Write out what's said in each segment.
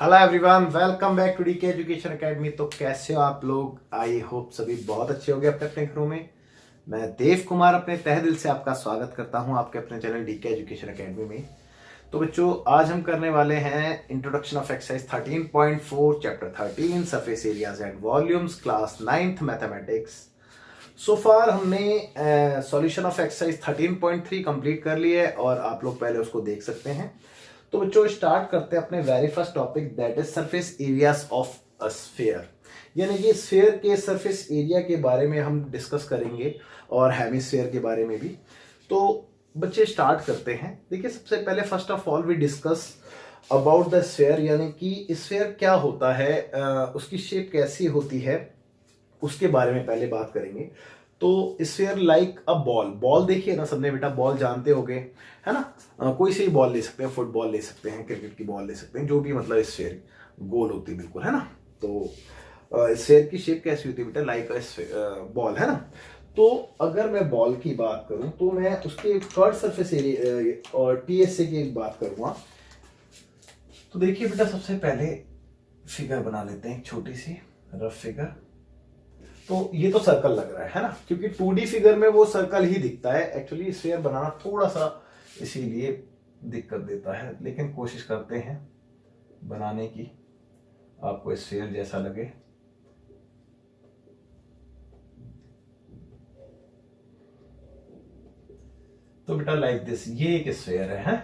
Hello everyone, welcome back to DK education academy. तो कैसे हो आप लोग? आई होप सभी बहुत अच्छे होंगे अपने अपने घरों में। मैं देव कुमार अपने तहे दिल से आपका स्वागत करता हूं आपके अपने चैनल डीके एजुकेशन एकेडमी में। तो बच्चों, आज हम करने वाले हैं introduction of exercise 13.4 chapter 13 surface areas and volumes, class 9th mathematics. So far हमने सॉल्यूशन ऑफ एक्सरसाइज 13.3 कंप्लीट कर ली है और आप लोग पहले उसको देख सकते हैं। तो बच्चों, स्टार्ट करते हैं अपने very first topic, that is surface areas of a sphere. यानी कि स्फीयर के सरफेस एरिया के बारे में हम डिस्कस करेंगे और हेमिस्फीयर के बारे में भी। तो बच्चे स्टार्ट करते हैं। देखिए, सबसे पहले first of all we discuss about the sphere, यानी कि स्फीयर क्या होता है, उसकी शेप कैसी होती है, उसके बारे में पहले बात करेंगे। तो sphere like a ball, ball देखिए ना सबने बेटा, बॉल जानते होगे, है ना। कोई सी बॉल ले सकते हैं, फुटबॉल ले सकते हैं, क्रिकेट की बॉल ले सकते हैं, जो भी मतलब स्फीयर गोल होती है बिल्कुल, है ना। तो स्फीयर की शेप कैसी होती है बेटा? लाइक अ बॉल, है ना। तो अगर मैं बॉल की बात करूं तो मैं उसके कर्व सरफेस एरिया और टीएसए की बात करूंगा। तो देखिए बेटा, सबसे पहले फिगर बना लेते हैं, एक छोटी सी रफ फिगर। तो ये तो सर्कल लग रहा है ना, क्योंकि 2D फिगर में वो सर्कल ही दिखता है। एक्चुअली स्फीयर बनाना थोड़ा सा इसीलिए दिक्कत देता है, लेकिन कोशिश करते हैं बनाने की, आपको स्फीयर जैसा लगे। तो बेटा लाइक दिस, ये एक स्फीयर है,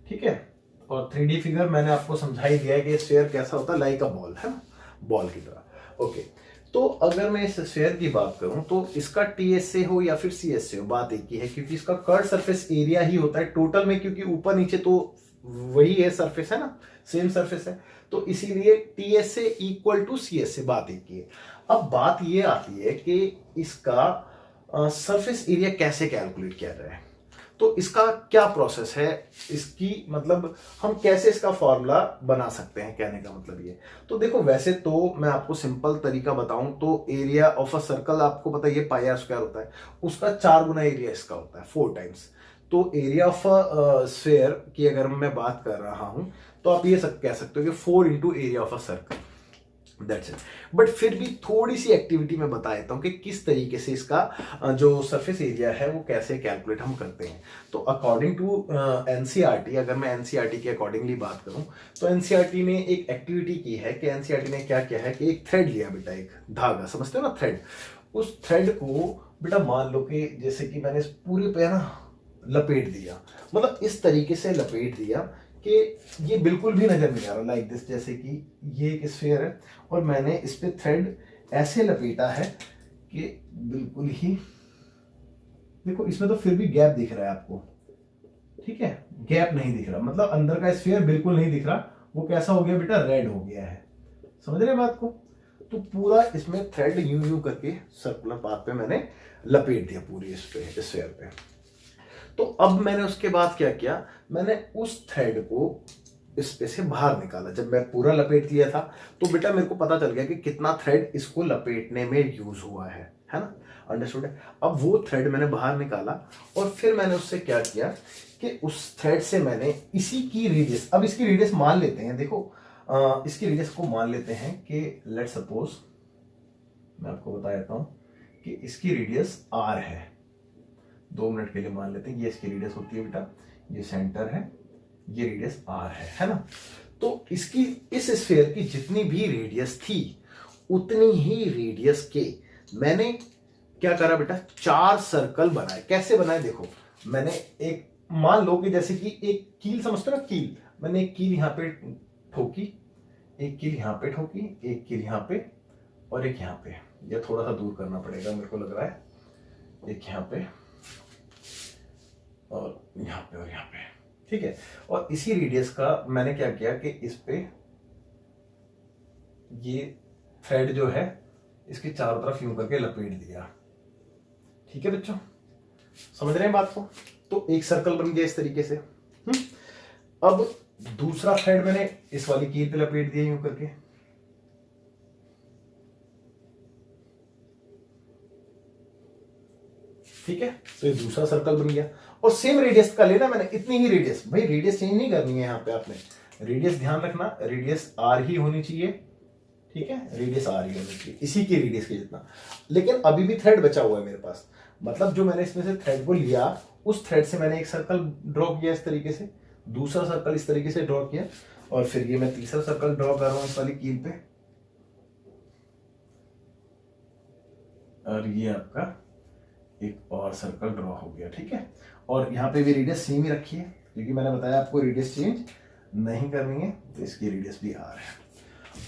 ठीक है। और 3D फिगर मैंने आपको समझा ही दिया है कि स्फीयर कैसा होता है, लाइक अ बॉल, है ना, बॉल की तरह। ओके, तो अगर मैं इस स्फीयर की बात करूं तो इसका टीएसए हो या फिर सीएसए हो, बात एक ही है, क्योंकि इसका कर्व सरफेस एरिया ही होता है टोटल में, क्योंकि ऊपर नीचे तो वही है सरफेस, है ना, सेम सरफेस है। तो इसीलिए टीएसए इक्वल टू सीएसए, बात एक ही है। अब बात ये आती है कि इसका सरफेस एरिया कैसे कैलकुलेट किया जाए। तो इसका क्या प्रोसेस है, इसकी मतलब हम कैसे इसका फॉर्मूला बना सकते हैं, कहने का मतलब ये। तो देखो, वैसे तो मैं आपको सिंपल तरीका बताऊं तो एरिया ऑफ अ सर्कल आपको पता है ये पाई आर स्क्वायर होता है, उसका 4 गुना एरिया इसका होता है, 4 टाइम्स। तो एरिया ऑफ अ स्फीयर की अगर मैं बात कर रहा हूं तो आप ये कह सकते हो कि 4 into area of a circle, that's it. But फिर भी थोड़ी सी एक्टिविटी मैं बता देता हूं कि किस तरीके से इसका जो सरफेस एरिया है वो कैसे कैलकुलेट हम करते हैं। तो अकॉर्डिंग टू एनसीईआरटी, अगर मैं एनसीईआरटी के अकॉर्डिंगली बात करूं तो एनसीईआरटी ने एक एक्टिविटी की है कि एनसीईआरटी ने क्या किया है कि एक थ्रेड लिया बेटा, एक धागा, समझते हो ना थ्रेड। उस थ्रेड को बेटा मान लो कि जैसे कि मैंने इस पूरे पे ना लपेट दिया, मतलब इस तरीके से लपेट दिया कि ये बिल्कुल भी नजर नहीं आ रहा, लाइक दिस। जैसे कि ये एक स्फीयर है और मैंने इस पे थ्रेड ऐसे लपेटा है कि बिल्कुल ही, देखो इसमें तो फिर भी गैप दिख रहा है आपको, ठीक है, गैप नहीं दिख रहा, मतलब अंदर का स्फीयर बिल्कुल नहीं दिख रहा। वो कैसा हो गया बेटा? रेड हो गया है, समझ रहे बात को। तो पूरा इसमें थ्रेड यूं यूं करके सर्कुलर पाथ पे मैंने लपेट दिया पूरी स्फीयर पे। तो अब मैंने उसके बाद क्या किया, मैंने उस थ्रेड को इस पे से बाहर निकाला। जब मैं पूरा लपेट दिया था तो बेटा मेरे को पता चल गया कि कितना थ्रेड इसको लपेटने में यूज हुआ है ना, अंडरस्टूड है। अब वो थ्रेड मैंने बाहर निकाला और फिर मैंने उससे क्या किया कि उस थ्रेड से मैंने इसी की रेडियस, अब इसकी रेडियस मान लेते हैं, देखो इसकी रेडियस को मान लेते हैं कि लेट सपोज, मैं आपको बता देता हूं कि इसकी रेडियस आर है। 2 मिनट के लिए मान लेते हैं ये इसकी रेडियस होती है बेटा, ये सेंटर है, ये रेडियस आर है ना। तो इसकी, इस स्फीयर की जितनी भी रेडियस थी उतनी ही रेडियस के मैंने क्या करा बेटा, 4 सर्कल बनाए। कैसे बनाए देखो, मैंने एक, मान लो कि जैसे कि एक कील, समझते हो ना कील, मैंने एक कील यहां पे ठोकी, एक कील यहां पे ठोकी, एक कील यहां पे और एक यहां पे। ये थोड़ा सा दूर करना पड़ेगा मेरे को लग रहा है, एक यहां पे और यहां पे और यहां पे, ठीक है। और इसी रेडियस का मैंने क्या किया कि इस पे ये थ्रेड जो है इसके चारों तरफ यूं करके लपेट दिया, ठीक है बच्चों, समझ रहे हैं बात को। तो एक सर्कल बन गया इस तरीके से। अब दूसरा थ्रेड मैंने इस वाली कील पे लपेट दिया यूं करके, ठीक है। तो ये दूसरा सर्कल बन गया और सेम रेडियस का लेना मैंने, इतनी ही रेडियस, भाई रेडियस चेंज नहीं करनी है यहाँ पे आपने, रेडियस ध्यान रखना, रेडियस आर ही होनी चाहिए, ठीक है, रेडियस आर ही होनी चाहिए, इसी की रेडियस के जितना। लेकिन अभी भी थ्रेड बचा हुआ है मेरे पास, मतलब जो मैंने इसमें से थ्रेड को लिया, उस थ्रेड से मैंने एक सर्कल ड्रॉ किया इस तरीके से, दूसरा सर्कल इस तरीके से ड्रॉ किया, और फिर ये मैं तीसरा सर्कल ड्रॉ कर रहा हूं इस वाली कील पे, और ये आपका एक और सर्कल ड्रॉ हो गया, ठीक है। और यहाँ पे भी रेडियस सेम ही रखी है, क्योंकि मैंने बताया आपको रेडियस चेंज नहीं करनी है, तो इसकी रेडियस भी आर है।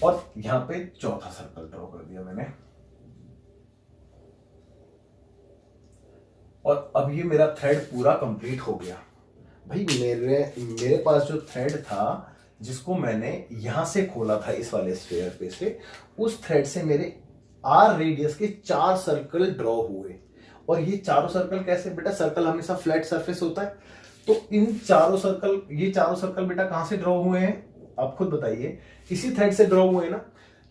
और यहाँ पे चौथा सर्कल ड्रॉ कर दिया मैंने, और अब ये मेरा थ्रेड पूरा कंप्लीट हो गया। भाई मेरे पास जो थ्रेड था, जिसको मैंने यहां से खोला था इस वाले स्फीयर पे से, उस थ्रेड से मेरे आर रेडियस के 4 सर्कल ड्रॉ हुए। और ये चारों सर्कल कैसे बेटा, सर्कल हमेशा फ्लैट सरफेस होता है, तो इन चारों सर्कल, ये चारों सर्कल बेटा कहां से ड्रॉ हुए हैं, आप खुद बताइए, इसी थ्रेड से ड्रॉ हुए ना,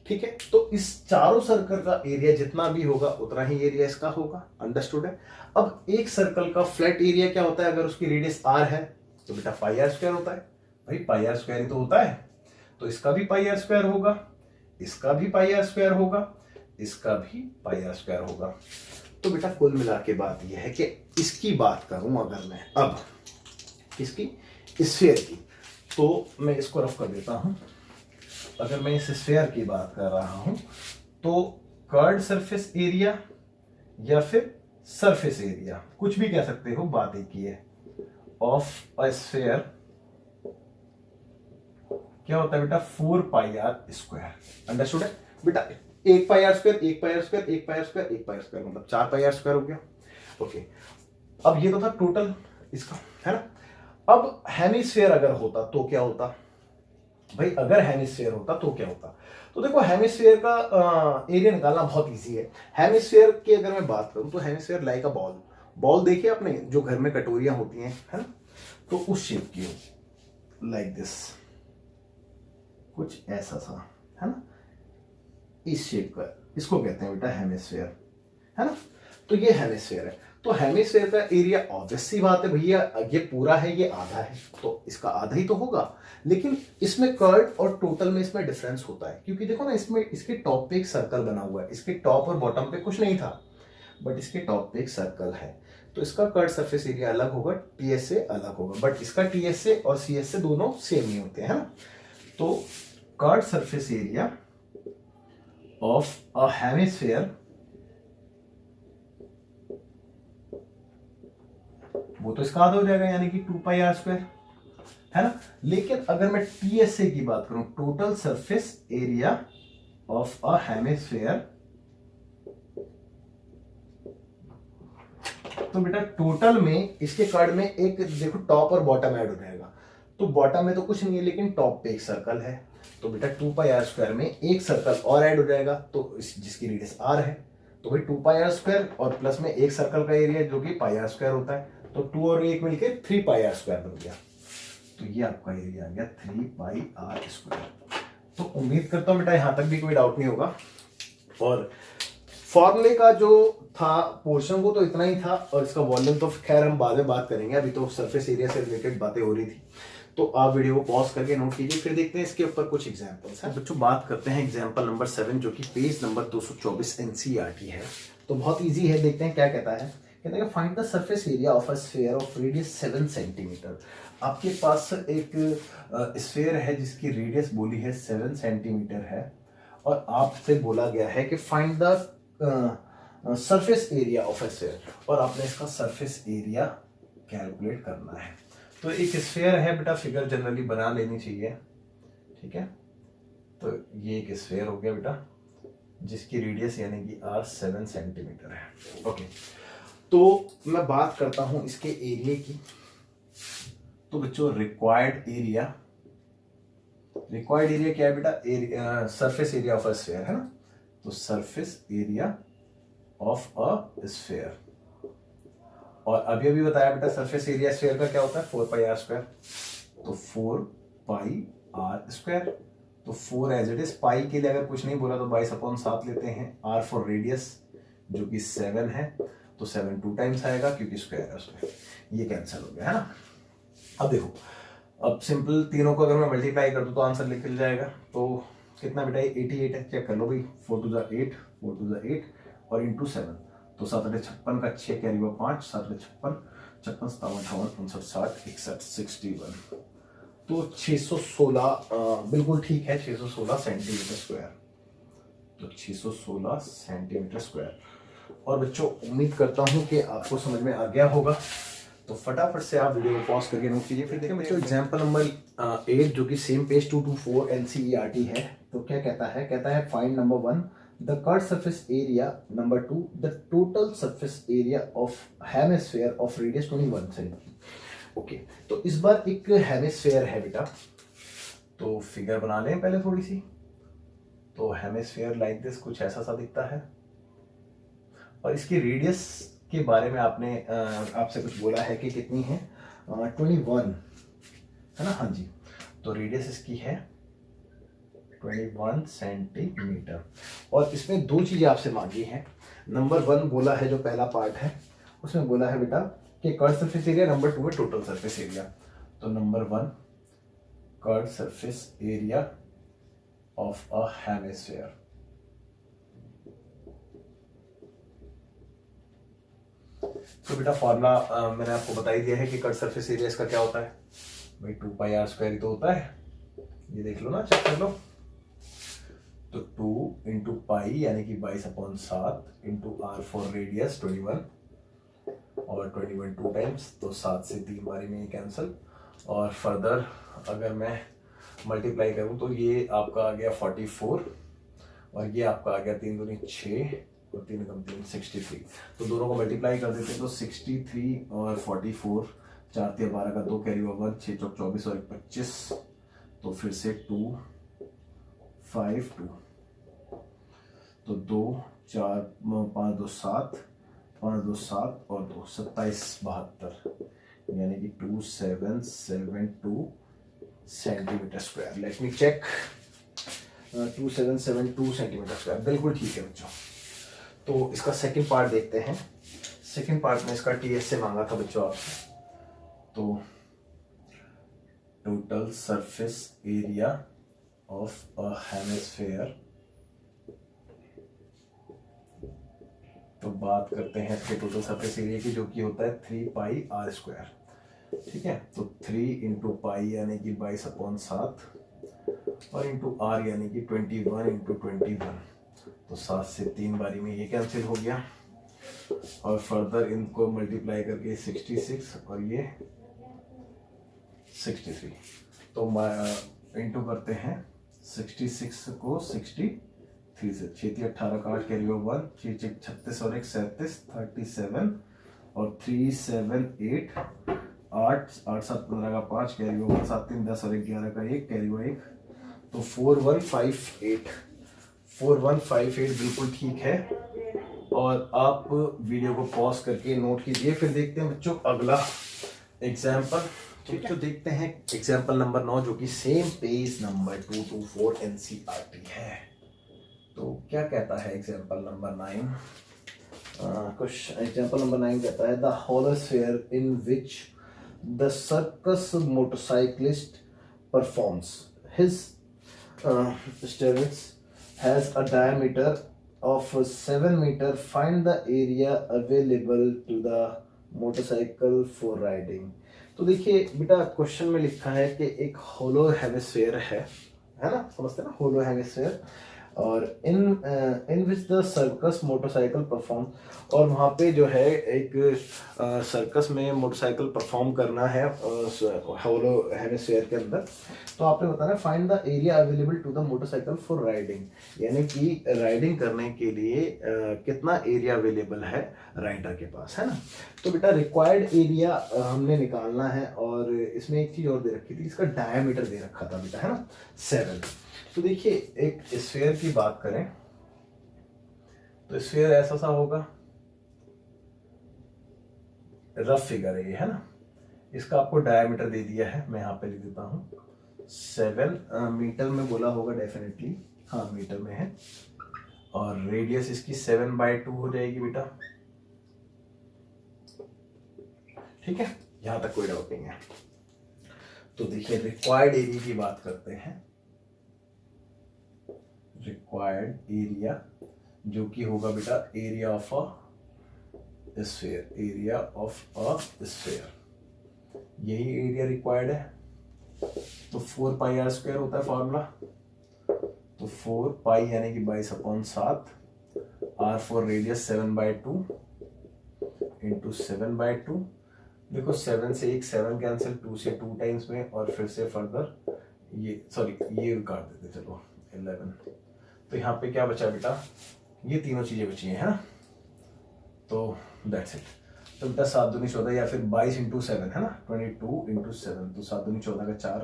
ठीक है। तो इस चारों सर्कल का एरिया जितना भी होगा उतना ही एरिया इसका होगा, अंडरस्टूड है। अब एक सर्कल का फ्लैट एरिया क्या होता है, अगर उसकी रेडियस आर है तो बेटा पाई आर स्क्वायर होता है, भाई पाई आर स्क्वायर ही तो होता है, तो इसका भी पाई आर स्क्वायर होगा, इसका भी पाई आर स्क्वायर होगा, इसका भी पाई आर स्क्वायर होगा। तो बेटा कुल मिला के बात यह है कि इसकी बात करूं अगर मैं अब इसकी स्फीयर की, तो मैं इसको रफ कर देता हूं। अगर मैं इस स्फीयर की बात कर रहा हूं तो कर्व्ड सरफेस एरिया या फिर सरफेस एरिया, कुछ भी कह सकते हो, बात एक ही है, ऑफ अ स्फीयर क्या होता है बेटा, 4 पाई आर स्क्वायर, अंडरस्टूड है बेटा। 1 pi are square, 1 pi are square, 1 pi are square, 1 pi are square, मतलब 4 पाई आर स्क्वायर हो गया। ओके, अब ये तो था टोटल इसका, है ना। अब हेमिस्फीयर अगर होता तो क्या होता भाई, अगर हेमिस्फीयर होता तो क्या होता, तो देखो हेमिस्फीयर का एरिया निकालना बहुत इजी है। हेमिस्फीयर की अगर मैं बात करूं तो hemisphere like a ball, ball देखिए आपने, जो घर में कटोरियां होती हैं, है ना, तो उस शेप की हो, लाइक दिस, कुछ ऐसा सा, है ना, इस शेप का, इसको कहते हैं बेटा हेमिस्फीयर, है ना। तो ये हेमिस्फीयर है, तो हेमिस्फीयर का एरिया ऑब्वियस सी बात है भैया, ये पूरा है, ये आधा है, तो इसका आधा ही तो होगा। लेकिन इसमें कर्व और टोटल में इसमें डिफरेंस होता है, क्योंकि देखो ना, इसमें इसके टॉप पे एक सर्कल बना हुआ है, इसके टॉप और बॉटम पे कुछ नहीं था, बट इसके टॉप पे एक सर्कल है, तो इसका कर्व सरफेस एरिया अलग होगा, टीएस से अलग होगा, बट इसका टीएस से और सीएस से दोनों सेम ही होते हैं, है ना। तो curve surface area of a hemisphere, वो तो इसका आधा हो जाएगा, यानी कि 2 पाई आर स्क्वायर, है ना। लेकिन अगर मैं टीएसए की बात करूं, total surface area of a hemisphere, तो बेटा टोटल में इसके कर्व में एक देखो टॉप और बॉटम ऐड हो जाएगा, तो बॉटम में तो कुछ नहीं है, लेकिन टॉप पे एक सर्कल है, तो बेटा 2 पाई आर स्क्वायर में एक सर्कल और ऐड हो जाएगा, तो जिसकी रेडियस आर है, तो भाई 2 पाई आर स्क्वायर और प्लस में एक सर्कल का एरिया जो कि पाई आर स्क्वायर होता है, तो 2 और 1 मिलके 3 पाई आर स्क्वायर बन गया, तो ये आपका एरिया आ गया 3 पाई आर स्क्वायर। तो उम्मीद करता हूं बेटा यहां तक भी कोई डाउट नहीं होगा, और फॉर्मूले का जो था पोर्शन वो तो इतना ही था, और इसका वॉल्यूम तो खैर हम बाद में बात करेंगे, अभी तो सरफेस एरिया से रिलेटेड बातें हो रही थी। तो आप वीडियो को पॉज करके नोट कीजिए, फिर देखते हैं इसके ऊपर कुछ एग्जांपल्स हैं। बच्चों बात करते हैं एग्जांपल नंबर 7, जो कि पेज नंबर 224 एनसीईआरटी है। तो बहुत इजी है, देखते हैं क्या कहता है। कहते हैं find the surface area of a sphere of radius 7 centimetre. आपके पास एक स्फीयर है जिसकी रेडियस बोली है 7 सेंटीमीटर है, और आपसे बोला गया है कि find the surface area of a sphere, और आपने इसका सरफेस एरिया कैलकुलेट करना है। तो एक स्फीयर है बेटा, फिगर जनरली बना लेनी चाहिए, ठीक है। तो ये एक स्फीयर हो गया बेटा, जिसकी रेडियस यानी कि आर 7 सेंटीमीटर है। ओके, तो मैं बात करता हूं इसके एरिया की। तो बच्चों रिक्वायर्ड एरिया क्या है बेटा, surface area of a sphere, है ना। तो surface area of a sphere, और अभी अभी बताया बेटा सरफेस एरिया स्फीयर का क्या होता है, 4 पाई आर स्क्वायर, तो 4 पाई आर स्क्वायर, तो 4 एज इट इज, पाई के लिए अगर कुछ नहीं बोला तो 22/7 लेते हैं, आर फॉर रेडियस जो कि 7 है, तो 7 2 टाइम्स आएगा क्योंकि स्क्वायर है उसमें, ये कैंसिल हो गया, है ना। अब देखो अब सिंपल तीनों को अगर मैं मल्टीप्लाई कर दूं तो आंसर निकल जाएगा। तो कितना बेटा, 88 है, चेक कर लो भाई। 4 टू द 8, 4 टू द 8 और इंटू 7, तो 7 8 56 का 6 कैरी हुआ 5, 7 8 56, 56 57 58 59 60 61 61, तो 616 बिल्कुल ठीक है, 616 सेंटीमीटर स्क्वायर। तो 616 सेंटीमीटर स्क्वायर। और बच्चों उम्मीद करता हूं कि आपको समझ में आ गया होगा, तो फटाफट से आप वीडियो को पॉज करके नोट कीजिए। फिर देखिए बच्चों एग्जांपल नंबर 8 जो कि सेम पेज 224 एनसीईआरटी है। तो क्या कहता है, कहता है find number 1 the curve surface area, number 2 the total surface area of hemisphere of radius 21 centimetre. Okay, तो इस बार एक हेमिस्फीयर है बेटा, तो फिगर बना लें पहले थोड़ी सी। तो हेमिस्फीयर लाइक दिस कुछ ऐसा सा दिखता है, और इसकी रेडियस के बारे में आपने आपसे कुछ बोला है कि कितनी है, 21 है ना। हाँ जी, तो रेडियस इसकी है 21 सेंटीमीटर। और इसमें दो चीजें आपसे मांगी हैं। नंबर 1 बोला है, जो पहला पार्ट है उसमें बोला है बेटा कि कर्व सरफेस एरिया, नंबर 2 है टोटल सरफेस एरिया। तो number 1 curve surface area of a hemisphere. तो बेटा फॉर्मूला मैंने आपको बता ही दिया है कि कट सरफेस एरिया इसका क्या होता है भाई, 2 पाई आर स्क्वायर ही तो होता है। ये देख लो ना, चेक कर लो। तो 2 इंटू पाई यानी कि 22/7 इंटू आर फॉर रेडियस 21, और 21 2 टाइम्स, तो 7 से 3 बारी में ये कैंसिल। और फर्दर अगर मैं मल्टीप्लाई करूं तो ये आपका आ गया 44, और ये आपका आ गया 3 दूनी 6 और 3 कम 3 63। तो दोनों को मल्टीप्लाई कर देते हैं तो 63 और 44, 4 3 12 का 2 कैरी ओवर, 6 चौक 24 और 25, तो फिर से 2 5 2, तो 2 4 5 2 7, 5 2 7 और 2 27 72, यानी कि 2772 centimetre square. Let me check, 2772 centimetre square बिल्कुल ठीक है बच्चों। तो इसका सेकंड पार्ट देखते हैं। सेकंड पार्ट में इसका टीएस से मांगा था बच्चों आपसे। तो total surface area of a hemisphere, तो बात करते हैं इसके टोटल सरफेस एरिया की, जो कि होता है 3 पाई आर स्क्वायर। ठीक है, तो 3 इंटू पाई यानी कि 22/7 और इंटू आर यानी कि 21 इंटू 21, तो 7 से 3 बारी में ये कैंसिल हो गया। और फर्दर इनको मल्टीप्लाई करके 66 और ये 63, तो इंटू करते हैं 66 को 63 से, 6 3 18 का 8 कैरी ओवर 1, 6 6 36 और 1 37 37 और 3 7 8 8 8 7 15 का 5 कैरी ओवर 7 3 10 और 11 का 1 कैरी ओवर 1, तो 4158 बिल्कुल ठीक है। और आप वीडियो को पॉज करके नोट कीजिए। फिर देखते हैं बच्चों अगला एग्जाम्पल। ठीक है, देखते हैं एग्जाम्पल नंबर 9 जो कि सेम पेज नंबर 224 एनसीईआरटी है। तो क्या कहता है एग्जाम्पल नंबर 9? कुछ एग्जाम्पल नंबर 9 कहता है the hollow sphere in which the circus motorcyclist performs his stunts has a diameter of 7 meter. Find the area available to the motorcycle for riding. तो देखिए बेटा क्वेश्चन में लिखा है कि एक होलो हेमिस्फीयर है ना, समझते हैं ना होलो हेमिस्फीयर, और in which the circus motorcycle perform, और वहाँ पे जो है एक सर्कस में मोटरसाइकिल परफॉर्म करना है होलो हेमिस्फीयर के अंदर। तो आपने बताना find the area available to the motorcycle for riding, यानी कि राइडिंग करने के लिए कितना एरिया अवेलेबल है राइडर के पास, है ना। तो बेटा रिक्वायर्ड एरिया हमने निकालना है, और इसमें एक चीज और दे रखी थी, इसका डायमीटर दे रखा था बेटा, है ना, 7। तो देखिए एक स्फीयर की बात करें तो स्फीयर ऐसा सा होगा, रफ फिगर है ये, है ना। इसका आपको डायमीटर दे दिया है, मैं यहाँ पे लिख देता हूँ 7 मीटर में बोला होगा डेफिनेटली, हाँ मीटर में है, और रेडियस इसकी 7/2 हो जाएगी बेटा। ठीक है, यहां तक कोई डाउट नहीं है। तो देखिए रिक्वायर्ड एरिया की बात करते हैं। रिक्वायर्ड एरिया जो कि होगा बेटा area of a sphere, area of a sphere, यही एरिया रिक्वायर्ड है। तो 4 पाई आर स्क्वायर होता है फॉर्मूला, तो 4 पाई यानी कि 22/7, आर फॉर रेडियस 7/2 इंटू 7/2। देखो 7 से 1 7 कैंसिल, 2 से 2 टाइम्स में, और फिर से फर्दर ये सॉरी ये काट देते चलो 11। तो यहाँ पे क्या बचा बेटा, ये तीनों चीजें बची हैं, है ना। तो दैट्स इट। तो बेटा 7 दूनी 14 या फिर 22 इंटू 7 है ना, 22 इंटू 7, तो 7 दूनी 14 का 4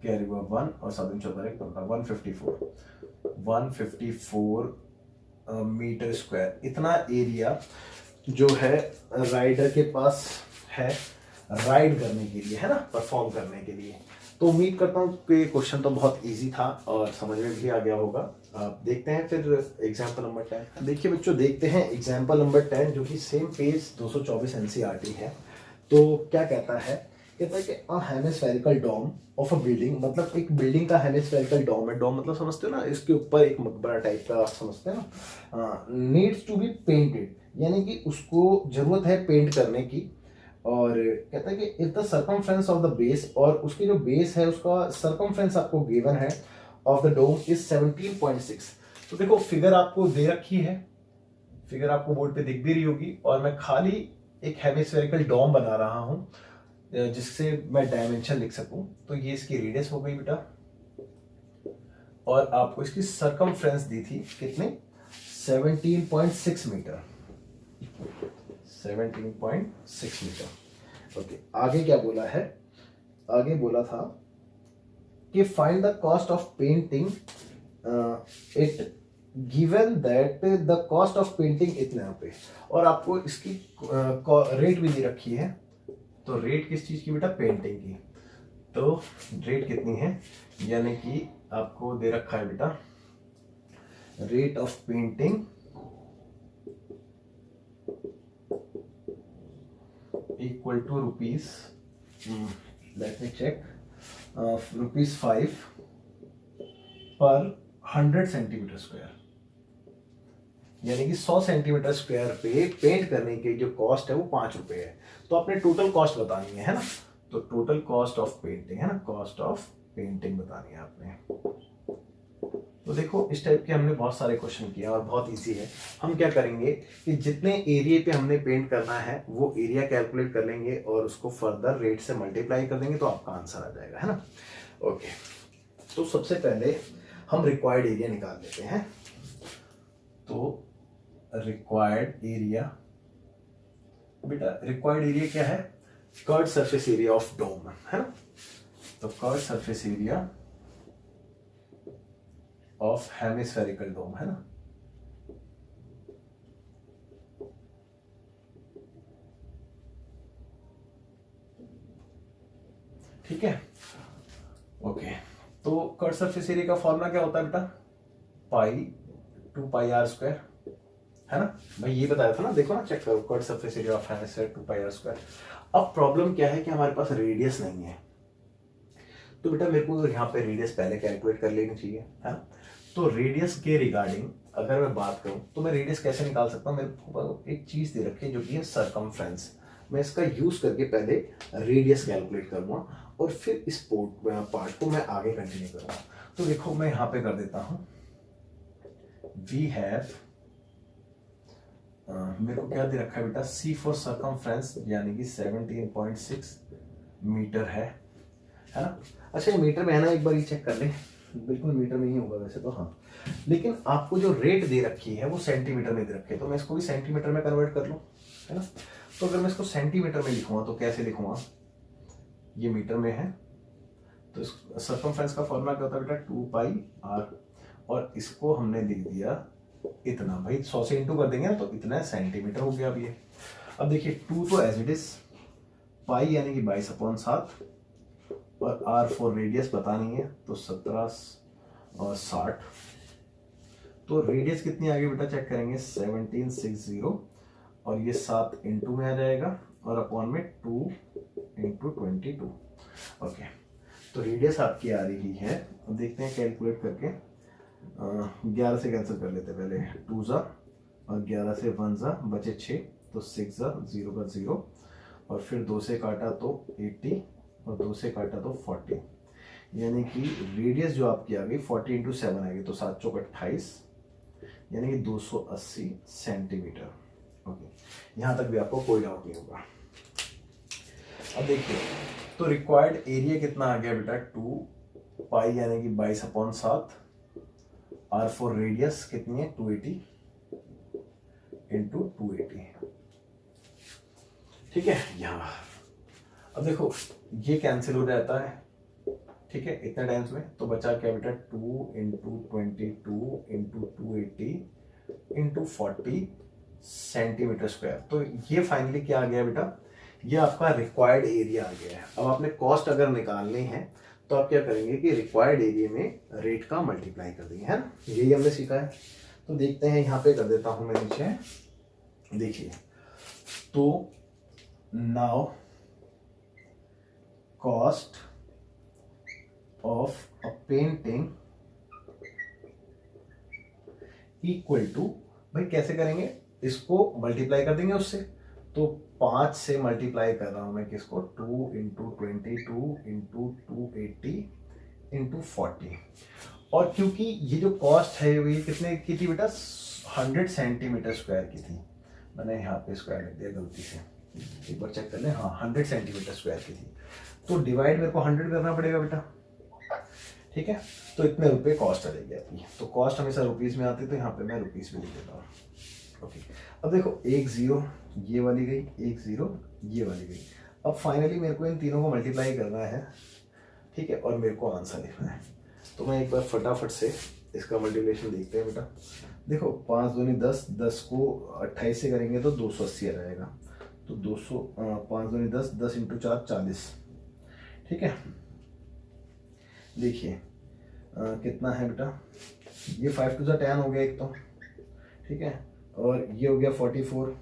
कैरी हुआ 1 और 7 दूनी 14 एक 154 मीटर स्क्वायर। इतना एरिया जो है राइडर के पास है राइड करने के लिए, है ना, परफॉर्म करने के लिए। तो उम्मीद करता हूँ कि क्वेश्चन तो बहुत इजी था और समझ में भी आ गया होगा। आप देखते हैं फिर एग्जाम्पल नंबर 10। देखिए बच्चों, देखते हैं एग्जाम्पल नंबर 10 जो कि सेम पेज 224 एनसीईआरटी है। तो क्या कहता है कि a hemispherical dome of a building, मतलब एक बिल्डिंग का हेमिस्फेरिकल डोम है। डोम मतलब समझते हो ना, इसके ऊपर एक मकबरा टाइप का समझते हैं ना। नीड्स टू बी पेंटेड, यानी कि उसको जरूरत है पेंट करने की। और कहता है कि if the circumference of the base, और उसकी जो बेस है उसका सर्कमफ्रेंस आपको गिवन है ऑफ द डोम इज 17.6। तो देखो फिगर आपको दे रखी है, फिगर आपको बोर्ड पे दिख भी रही होगी, और मैं खाली एक हेमिस्फेरिकल डोम बना रहा हूं जिससे मैं डायमेंशन लिख सकूं। तो ये इसकी रेडियस हो गई बेटा, और आपको इसकी सर्कमफ्रेंस दी थी कितने, 17.6 मीटर, 17.6 मीटर। ओके, आगे क्या बोला है, आगे बोला था कि find the cost of painting it, given that the cost of painting इतने पे, और आपको इसकी रेट भी दे रखी है। तो रेट किस चीज की बेटा, पेंटिंग की। तो रेट कितनी है, यानी कि आपको दे रखा है बेटा rate of painting equal to rupees, let me check, ₹5 पर 100 सेंटीमीटर स्क्वायर, यानी कि 100 सेंटीमीटर स्क्वायर पे पेंट करने की जो कॉस्ट है वो ₹5 है। तो आपने टोटल कॉस्ट बतानी है ना, तो टोटल कॉस्ट ऑफ पेंटिंग है ना, कॉस्ट ऑफ पेंटिंग बतानी है आपने। तो देखो इस टाइप के हमने बहुत सारे क्वेश्चन किए और बहुत इजी है। हम क्या करेंगे कि जितने एरिया पे हमने पेंट करना है वो एरिया कैलकुलेट कर लेंगे और उसको फर्दर रेट से मल्टीप्लाई कर देंगे, तो आपका आंसर आ जाएगा, है ना। ओके, तो सबसे पहले हम रिक्वायर्ड एरिया निकाल लेते हैं। तो रिक्वायर्ड एरिया बेटा, रिक्वायर्ड एरिया क्या है, curved surface area of dome, है ना। तो curved surface area of hemispherical dome, है ना। ठीक है, ओके। तो कर्व्ड सरफेस एरिया का फॉर्मूला क्या होता है बेटा, पाई 2 पाई आर स्क्वायर, है ना भाई, ये बताया था ना, देखो ना, चेक करो, curved surface area of hemisphere 2 pi are square. अब प्रॉब्लम क्या है कि हमारे पास रेडियस नहीं है, तो बेटा मेरे को यहाँ पे रेडियस पहले कैलकुलेट कर लेनी चाहिए, है ना। तो रेडियस के रिगार्डिंग अगर मैं बात करूं तो मैं रेडियस कैसे निकाल सकता हूं, मेरे को एक चीज दे रखी है जो कि है सर्कमफ्रेंस। मैं इसका यूज करके पहले रेडियस कैलकुलेट करूंगा और फिर इस पार्ट को मैं आगे कंटिन्यू करूंगा। तो देखो मैं यहां पे कर देता हूं, वी हैव, मेरे को क्या दे रखा है बेटा, सी फॉर सर्कमफ्रेंस यानी कि 17.6 मीटर है ना। अच्छा ये मीटर में है ना, एक बार ये चेक कर ले, बिल्कुल मीटर में ही होगा वैसे तो, हाँ, लेकिन आपको जो रेट दे रखी है वो सेंटीमीटर में दे रखी है, तो मैं इसको भी सेंटीमीटर में कन्वर्ट कर लूं, है ना। तो अगर मैं इसको सेंटीमीटर में लिखूंगा तो कैसे लिखूंगा, ये मीटर में है, तो सर्कमफ्रेंस का फॉर्मूला क्या होता है बेटा, 2 पाई आर, और इसको हमने लिख दिया इतना, भाई 100 से इंटू कर देंगे ना, तो इतना सेंटीमीटर हो गया। अब ये, अब देखिए 2 तो एज इट इज, पाई यानी कि 22/7, और आर फॉर रेडियस बतानी है, तो 17/60। तो रेडियस कितनी आ गई बेटा, चेक करेंगे, 1760, और ये 7 इंटू में आ जाएगा, और अपॉन में 2 इंटू 22। ओके, तो रेडियस आपकी आ रही है, देखते हैं कैलकुलेट करके, 11 से कैंसिल कर लेते हैं पहले, 2 ज़ा और 11 से 1 ज़ा बचे 6, तो 6 ज़ा 0 का 0, और फिर 2 से काटा तो 80 और 2 से काटा तो 40, यानी कि रेडियस जो आपकी आ गई 40 इंटू 7 आएगी, तो 7 चौक 28, यानी कि 280 सेंटीमीटर। ओके, यहाँ तक भी आपको कोई डाउट नहीं होगा। अब देखिए, तो रिक्वायर्ड एरिया कितना आ गया बेटा, 2 पाई यानी कि 22/7, आर फॉर रेडियस कितनी है 280 इंटू 280, ठीक है। यहाँ अब देखो ये कैंसिल हो जाता है, ठीक है, इतने टाइम्स में, तो बचा क्या बेटा 2 into 22 into 280 into 40 centimetre square. तो ये फाइनली क्या आ गया बेटा, ये आपका रिक्वायर्ड एरिया आ गया है। अब आपने कॉस्ट अगर निकालनी है तो आप क्या करेंगे कि रिक्वायर्ड एरिया में रेट का मल्टीप्लाई कर देंगे, है ना, यही हमने सीखा है। तो देखते हैं, यहाँ पे कर देता हूं मैं नीचे, देखिए, तो now cost of a painting equal to, भाई कैसे करेंगे, इसको मल्टीप्लाई कर देंगे उससे, तो 5 से मल्टीप्लाई कर रहा हूं मैं किसको, 2 इंटू 22 इंटू 280 इंटू 40, और क्योंकि ये जो कॉस्ट है ये कितने की थी बेटा, 100 सेंटीमीटर स्क्वायर की थी, मैंने यहाँ पे स्क्वायर लिख दिया गलती से, एक बार चेक कर लें, हाँ 100 सेंटीमीटर स्क्वायर की थी, तो डिवाइड मेरे को 100 करना पड़ेगा बेटा, ठीक है। तो इतने रुपए कॉस्ट आ जाएगी आपकी, तो कॉस्ट हमेशा रुपीज में आती, तो यहाँ पे मैं रुपीज में लिख देता हूँ। ओके, अब देखो 1 0 ये वाली गई, 1 0 ये वाली गई, अब फाइनली मेरे को इन तीनों को मल्टीप्लाई करना है, ठीक है, और मेरे को आंसर लिखना है। तो मैं एक बार फटाफट से इसका मल्टीप्लिकेशन देखते हैं बेटा, देखो 5 दूनी 10, 10 को 28 से करेंगे तो 280 आ जाएगा, तो 200 5 दूनी 10, 10 इंटू 4 40, ठीक है। देखिए कितना है बेटा, ये 5 2 10 हो गया एक तो, ठीक है, और ये हो गया 44,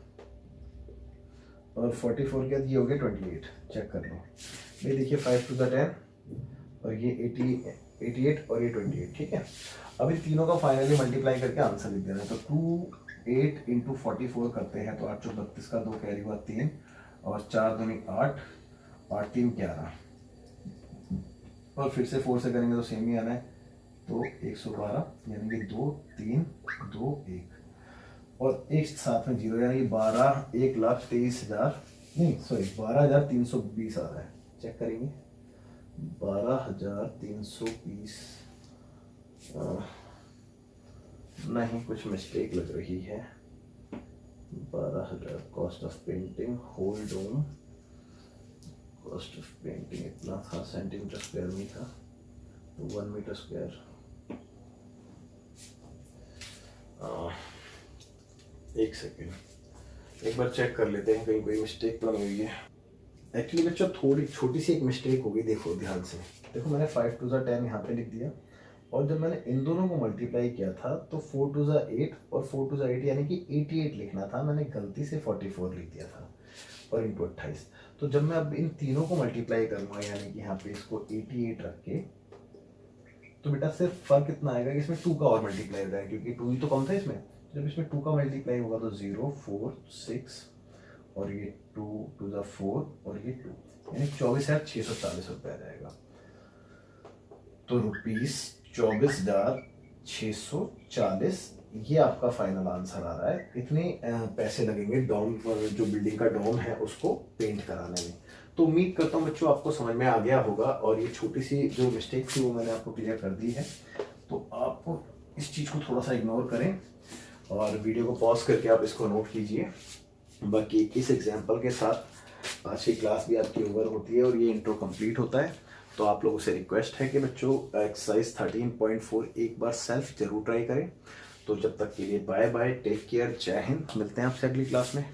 और 44 के बाद ये हो गया 28, चेक कर लो भाई, देखिए 5 2 10 और ये 88 और ये 28, ठीक है। अब इन तीनों का फाइनली मल्टीप्लाई करके आंसर लिख देना है, तो 28 इंटू 44 करते हैं, तो 8 चौक 32 का 2 कैरी हुआ 3, और 4 दूनी 8, 8 3 11, और फिर से 4 से करेंगे तो सेम ही आना है, तो 112, यानी कि 2 3 2 1, और एक साथ में 0, यानी कि 12,1,23,000 नहीं सॉरी 12,320 आ रहा है, चेक करेंगे 12,320, नहीं कुछ मिस्टेक लग रही है, 12,000 cost of painting, hold on, cost of painting इतना था, सेंटीमीटर स्क्वायर में था, तो 1 मीटर स्क्वायर, एक सेकेंड एक बार चेक कर लेते हैं कहीं कोई मिस्टेक तो नहीं हुई है। एक्चुअली बच्चों थोड़ी छोटी सी एक मिस्टेक हो गई, देखो ध्यान से, देखो मैंने 5 2 10 यहाँ पे लिख दिया, और जब मैंने इन दोनों को मल्टीप्लाई किया था तो 4 2 8 और 4 2 8 यानी कि 88 लिखना था, मैंने गलती से 44 लिख दिया था, और इंटू 28। तो जब मैं अब इन तीनों को मल्टीप्लाई करूँगा, यानी कि यहाँ पे इसको 88 रख के, तो बेटा सिर्फ फर्क इतना आएगा कि इसमें 2 का और मल्टीप्लाई हो जाएगा, क्योंकि 2 ही तो कम था इसमें, जब इसमें 2 का मल्टीप्लाई होगा तो 0 4 6 और ये 2 2 4 और ये 2, यानी 24,640 रुपये आ जाएगा। तो रुपीस 24,640 ये आपका फाइनल आंसर आ रहा है। इतने पैसे लगेंगे डोम, जो बिल्डिंग का डोम है उसको पेंट कराने में। तो उम्मीद करता हूँ बच्चों आपको समझ में आ गया होगा, और ये छोटी सी जो मिस्टेक थी वो मैंने आपको क्लियर कर दी है। तो आप इस चीज़ को थोड़ा सा इग्नोर करें और वीडियो को पॉज करके आप इसको नोट कीजिए। बाकी इस एग्जाम्पल के साथ आज की क्लास भी आपकी ओवर होती है और ये इंट्रो कंप्लीट होता है। तो आप लोगों से रिक्वेस्ट है कि बच्चों एक्सरसाइज 13.4 एक बार सेल्फ जरूर ट्राई करें। तो जब तक के लिए बाय बाय, टेक केयर, जय हिंद। मिलते हैं आपसे अगली क्लास में।